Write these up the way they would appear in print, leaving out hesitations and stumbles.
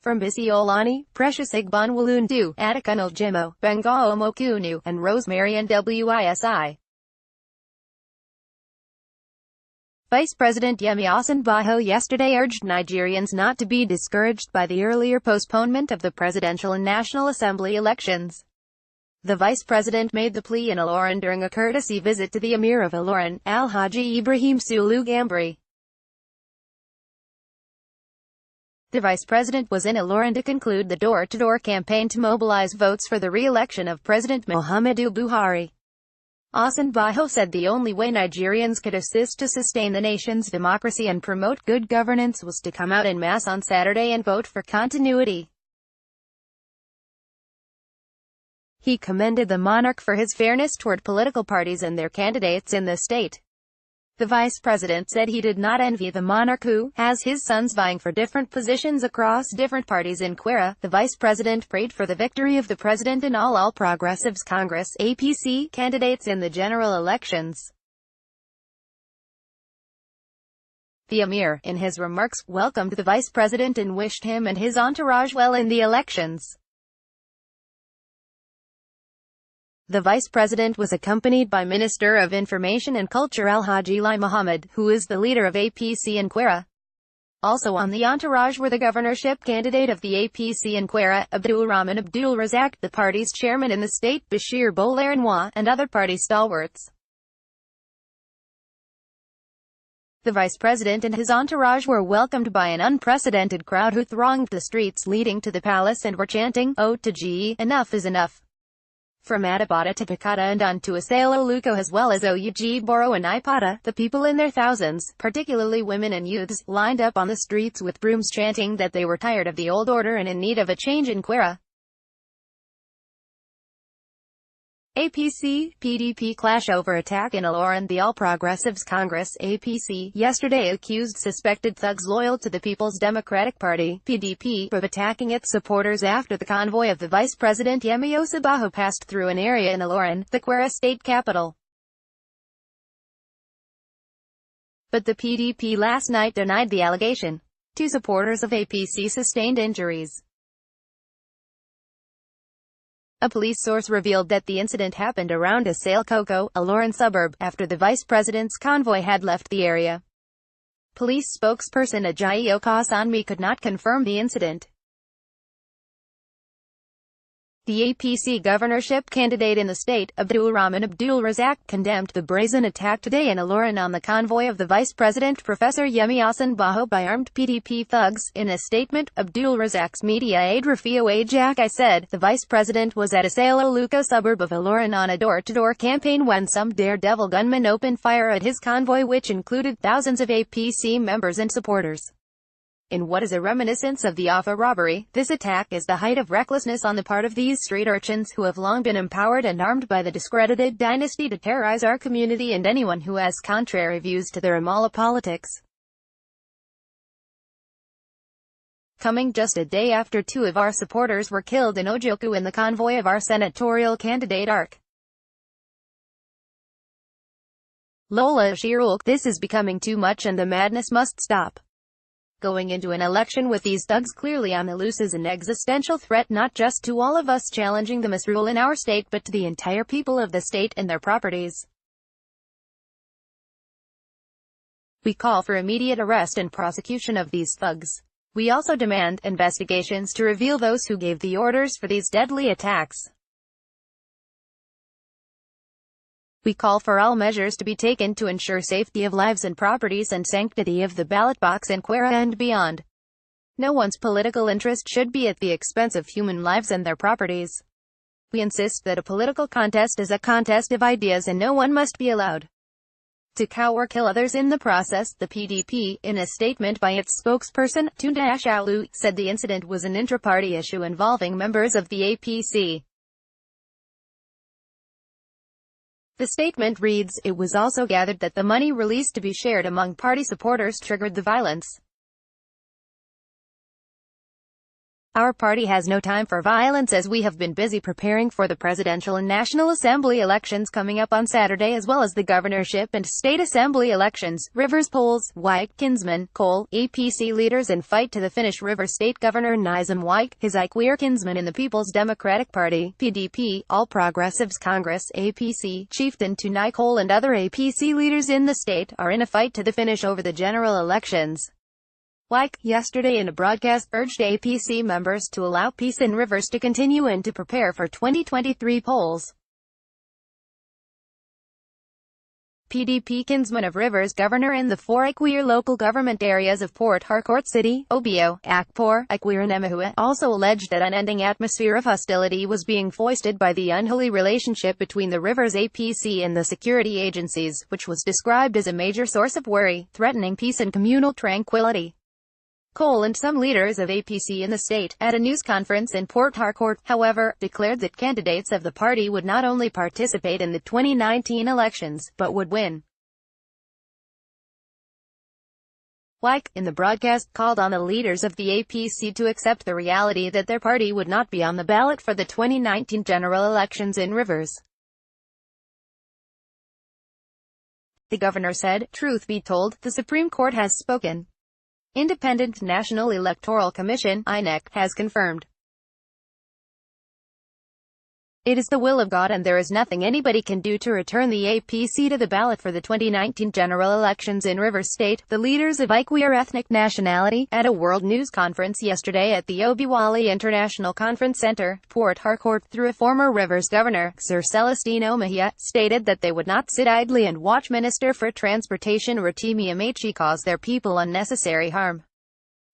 from Bisi Olaniyi, Precious Igbonwelundu, Adekunle Jimoh, Gbenga Omokhunu, and Rosemary Nwisi. Vice President Yemi Osinbajo yesterday urged Nigerians not to be discouraged by the earlier postponement of the presidential and National Assembly elections. The vice president made the plea in Ilorin during a courtesy visit to the Emir of Ilorin, Alhaji Ibrahim Sulu Gambari. The vice president was in Ilorin to conclude the door-to-door campaign to mobilize votes for the re-election of President Muhammadu Buhari. Osinbajo said the only way Nigerians could assist to sustain the nation's democracy and promote good governance was to come out en masse on Saturday and vote for continuity. He commended the monarch for his fairness toward political parties and their candidates in the state. The vice president said he did not envy the monarch who has his sons vying for different positions across different parties in Kwara. The vice president prayed for the victory of the president and all Progressives Congress (APC) candidates in the general elections. The Emir, in his remarks, welcomed the vice president and wished him and his entourage well in the elections. The vice president was accompanied by Minister of Information and Culture Alhaji Lai Mohammed, who is the leader of APC in Kwara. Also on the entourage were the governorship candidate of the APC in Kwara, Abdulrahman Abdul Razak, the party's chairman in the state, Bashir Bolarinwa, and other party stalwarts. The vice president and his entourage were welcomed by an unprecedented crowd who thronged the streets leading to the palace and were chanting, "O to G, enough is enough." From Adabata to Pakata and on to Asalo Luko as well as Oyuji Boro and Ipata, the people in their thousands, particularly women and youths, lined up on the streets with brooms chanting that they were tired of the old order and in need of a change in Kwara. APC-PDP clash over attack in Ilorin. The All Progressives Congress (APC) yesterday accused suspected thugs loyal to the People's Democratic Party (PDP) of attacking its supporters after the convoy of the Vice President Yemi Osinbajo passed through an area in Ilorin, the Kwara state capital. But the PDP last night denied the allegation. Two supporters of APC sustained injuries. A police source revealed that the incident happened around Asale Koko, a Ilorin suburb, after the vice president's convoy had left the area. Police spokesperson Ajayi Okasanmi could not confirm the incident. The APC governorship candidate in the state, Abdulrahman Abdul Razak, condemned the brazen attack today in Ilorin on the convoy of the vice president Professor Yemi Osinbajo by armed PDP thugs. In a statement, Abdul Razak's media aide Rafio Ajakai said, the vice president was at Asalo Luko suburb of Ilorin on a door-to-door campaign when some daredevil gunmen opened fire at his convoy, which included thousands of APC members and supporters. In what is a reminiscence of the Offa robbery, this attack is the height of recklessness on the part of these street urchins who have long been empowered and armed by the discredited dynasty to terrorize our community and anyone who has contrary views to their Amala politics. Coming just a day after two of our supporters were killed in Ojoku in the convoy of our senatorial candidate Ark. Lola Shirul, this is becoming too much and the madness must stop. Going into an election with these thugs clearly on the loose is an existential threat not just to all of us challenging the misrule in our state but to the entire people of the state and their properties. We call for immediate arrest and prosecution of these thugs. We also demand investigations to reveal those who gave the orders for these deadly attacks. We call for all measures to be taken to ensure safety of lives and properties and sanctity of the ballot box in Kwara and beyond. No one's political interest should be at the expense of human lives and their properties. We insist that a political contest is a contest of ideas and no one must be allowed to cow or kill others in the process. The PDP, in a statement by its spokesperson, Tunde Ashalu, said the incident was an intra-party issue involving members of the APC. The statement reads, it was also gathered that the money released to be shared among party supporters triggered the violence. Our party has no time for violence as we have been busy preparing for the presidential and National Assembly elections coming up on Saturday as well as the governorship and state assembly elections. Rivers polls, Wyke, kinsman, Cole, APC leaders in fight to the finish. Rivers State Governor Nizam Wyke, his Ikweer kinsman in the People's Democratic Party, PDP, All Progressives Congress, APC, Chieftain Tunai Cole and other APC leaders in the state are in a fight to the finish over the general elections. Wyke, yesterday in a broadcast, urged APC members to allow peace in Rivers to continue and to prepare for 2023 polls. PDP kinsman of Rivers Governor in the four Ikweer local government areas of Port Harcourt City, Obio, Akpor, Ikweer and Emehua, also alleged that an unending atmosphere of hostility was being foisted by the unholy relationship between the Rivers APC and the security agencies, which was described as a major source of worry, threatening peace and communal tranquility. Cole and some leaders of APC in the state, at a news conference in Port Harcourt, however, declared that candidates of the party would not only participate in the 2019 elections, but would win. Wyke, in the broadcast, called on the leaders of the APC to accept the reality that their party would not be on the ballot for the 2019 general elections in Rivers. The governor said, "Truth be told, the Supreme Court has spoken. Independent National Electoral Commission, INEC, has confirmed. It is the will of God and there is nothing anybody can do to return the APC to the ballot for the 2019 general elections in Rivers State," the leaders of Ikweer ethnic nationality, at a World News Conference yesterday at the Obiwali International Conference Center, Port Harcourt, through a former Rivers governor, Sir Celestino Mejia, stated that they would not sit idly and watch Minister for Transportation Rotimi Amechi cause their people unnecessary harm.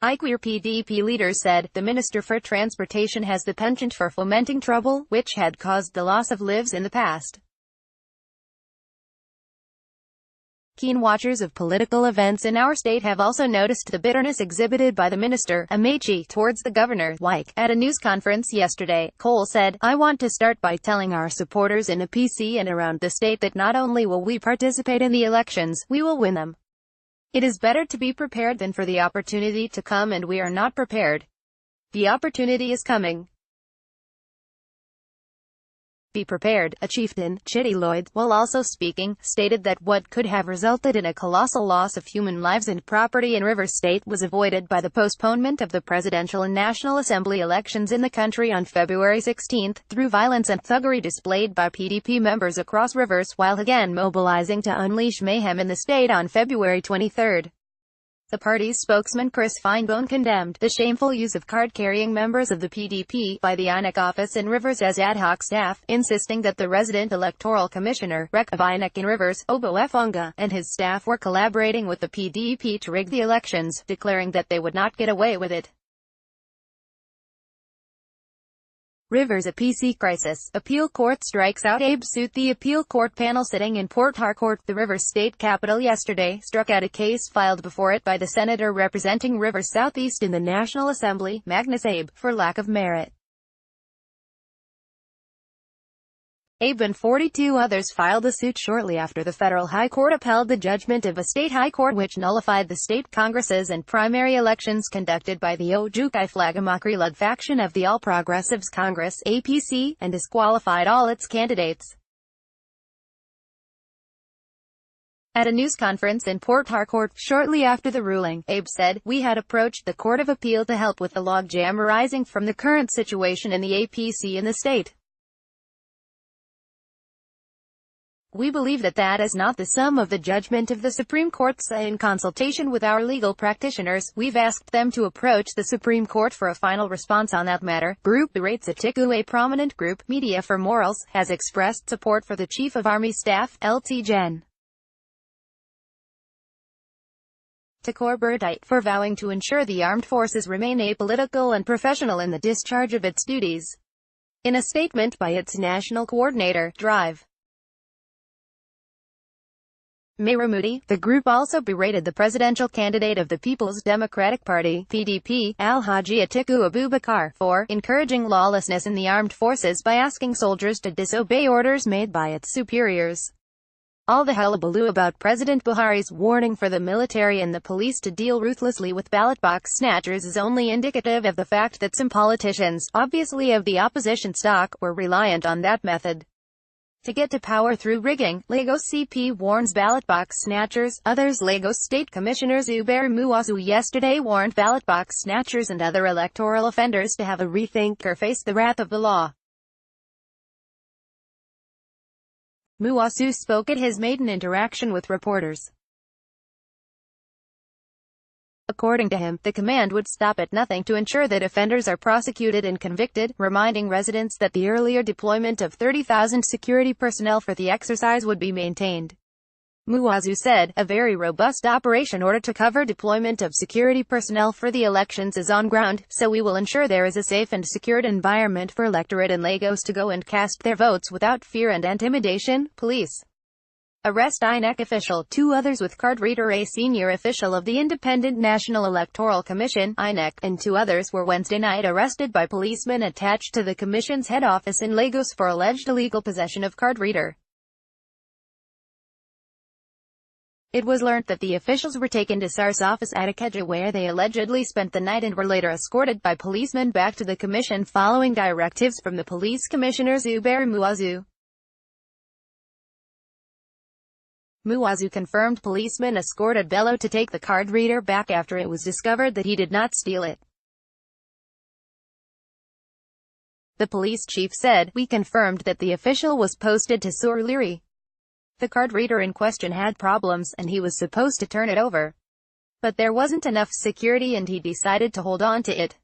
Ikweer PDP leaders said, the Minister for Transportation has the penchant for fomenting trouble, which had caused the loss of lives in the past. Keen watchers of political events in our state have also noticed the bitterness exhibited by the Minister, Amechi, towards the Governor, Wyke. At a news conference yesterday, Cole said, "I want to start by telling our supporters in APC and around the state that not only will we participate in the elections, we will win them. It is better to be prepared than for the opportunity to come and we are not prepared. The opportunity is coming. Be prepared." A chieftain, Chitty Lloyd, while also speaking, stated that what could have resulted in a colossal loss of human lives and property in Rivers State was avoided by the postponement of the presidential and National Assembly elections in the country on February 16, through violence and thuggery displayed by PDP members across Rivers, while again mobilizing to unleash mayhem in the state on February 23. The party's spokesman Chris Finebone condemned the shameful use of card-carrying members of the PDP by the INEC office in Rivers as ad hoc staff, insisting that the resident electoral commissioner, Rec of INEC in Rivers, Obo Efonga, and his staff were collaborating with the PDP to rig the elections, declaring that they would not get away with it. Rivers APC crisis. Appeal court strikes out Abe suit. The appeal court panel sitting in Port Harcourt, the Rivers state capital, yesterday, struck out a case filed before it by the senator representing Rivers Southeast in the National Assembly, Magnus Abe, for lack of merit. Abe and 42 others filed the suit shortly after the federal high court upheld the judgment of a state high court which nullified the state congresses and primary elections conducted by the Ojukwu Flagamakrelug faction of the All Progressives Congress, APC, and disqualified all its candidates. At a news conference in Port Harcourt, shortly after the ruling, Abe said, "We had approached the Court of Appeal to help with the logjam arising from the current situation in the APC in the state. We believe that that is not the sum of the judgment of the Supreme Court. In consultation with our legal practitioners, we've asked them to approach the Supreme Court for a final response on that matter." Group Rates Atiku, a prominent group, Media for Morals, has expressed support for the Chief of Army Staff, Lt. Gen. Takor Burdite, for vowing to ensure the armed forces remain apolitical and professional in the discharge of its duties. In a statement by its national coordinator, Drive Mayramudi, the group also berated the presidential candidate of the People's Democratic Party, PDP, Alhaji Atiku Abubakar, for encouraging lawlessness in the armed forces by asking soldiers to disobey orders made by its superiors. All the hullabaloo about President Buhari's warning for the military and the police to deal ruthlessly with ballot box snatchers is only indicative of the fact that some politicians, obviously of the opposition stock, were reliant on that method to get to power through rigging. Lagos CP warns ballot box snatchers. Others. Lagos State Commissioner Zubairu Muazu yesterday warned ballot box snatchers and other electoral offenders to have a rethink or face the wrath of the law. Muazu spoke at his maiden interaction with reporters. According to him, the command would stop at nothing to ensure that offenders are prosecuted and convicted, reminding residents that the earlier deployment of 30,000 security personnel for the exercise would be maintained. Muazu said, "A very robust operation order to cover deployment of security personnel for the elections is on ground, so we will ensure there is a safe and secured environment for electorate in Lagos to go and cast their votes without fear and intimidation." Police arrest INEC official, 2 others with card reader. A senior official of the Independent National Electoral Commission (INEC) and 2 others were Wednesday night arrested by policemen attached to the commission's head office in Lagos for alleged illegal possession of card reader. It was learnt that the officials were taken to SARS office at Ikeja, where they allegedly spent the night and were later escorted by policemen back to the commission following directives from the police commissioner Zubairu Muazu. Muazu confirmed policemen escorted Bello to take the card reader back after it was discovered that he did not steal it. The police chief said, "We confirmed that the official was posted to Surulere. The card reader in question had problems, and he was supposed to turn it over. But there wasn't enough security and he decided to hold on to it.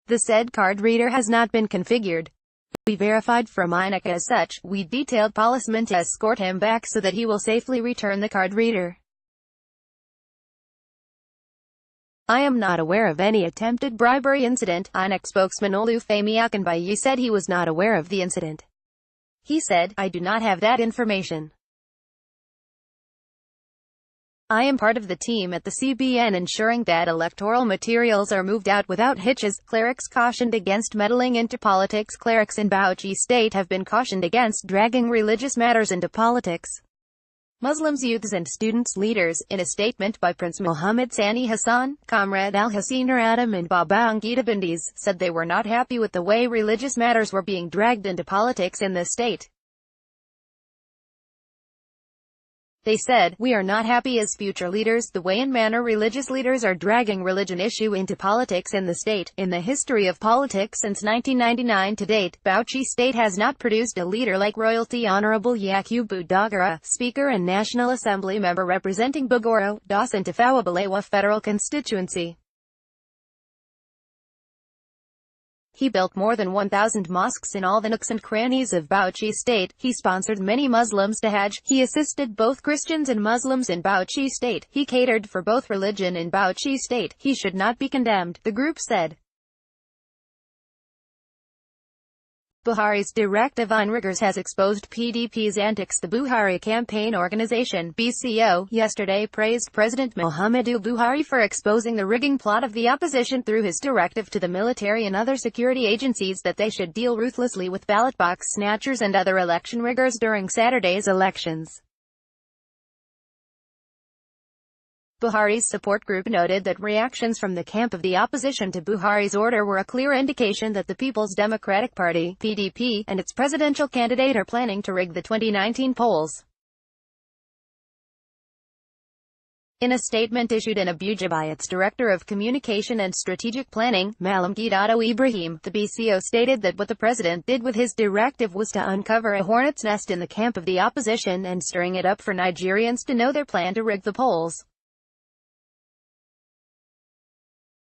The said card reader has not been configured. We verified from INEC as such. We detailed policemen to escort him back so that he will safely return the card reader. I am not aware of any attempted bribery incident." INEC spokesman Olufemi Akinbayi said he was not aware of the incident. He said, "I do not have that information. I am part of the team at the CBN ensuring that electoral materials are moved out without hitches." Clerics cautioned against meddling into politics. Clerics in Bauchi State have been cautioned against dragging religious matters into politics. Muslims, youths and students leaders, in a statement by Prince Mohammed Sani Hassan, Comrade Al-Hassaner Adam and Babangida Bindiz, said they were not happy with the way religious matters were being dragged into politics in the state. They said, "We are not happy as future leaders, the way and manner religious leaders are dragging religion issue into politics in the state. In the history of politics since 1999 to date, Bauchi State has not produced a leader like Royalty Honorable Yakubu Dogara, Speaker and National Assembly member representing Bogoro, Dawson Tafawa Balewa Federal Constituency. He built more than 1,000 mosques in all the nooks and crannies of Bauchi State. He sponsored many Muslims to Hajj. He assisted both Christians and Muslims in Bauchi State. He catered for both religion in Bauchi State. He should not be condemned," the group said. Buhari's directive on riggers has exposed PDP's antics. The Buhari Campaign Organization (BCO) yesterday praised President Muhammadu Buhari for exposing the rigging plot of the opposition through his directive to the military and other security agencies that they should deal ruthlessly with ballot box snatchers and other election riggers during Saturday's elections. Buhari's support group noted that reactions from the camp of the opposition to Buhari's order were a clear indication that the People's Democratic Party (PDP) and its presidential candidate are planning to rig the 2019 polls. In a statement issued in Abuja by its Director of Communication and Strategic Planning, Malam Gidado Ibrahim, the BCO stated that what the president did with his directive was to uncover a hornet's nest in the camp of the opposition and stirring it up for Nigerians to know their plan to rig the polls.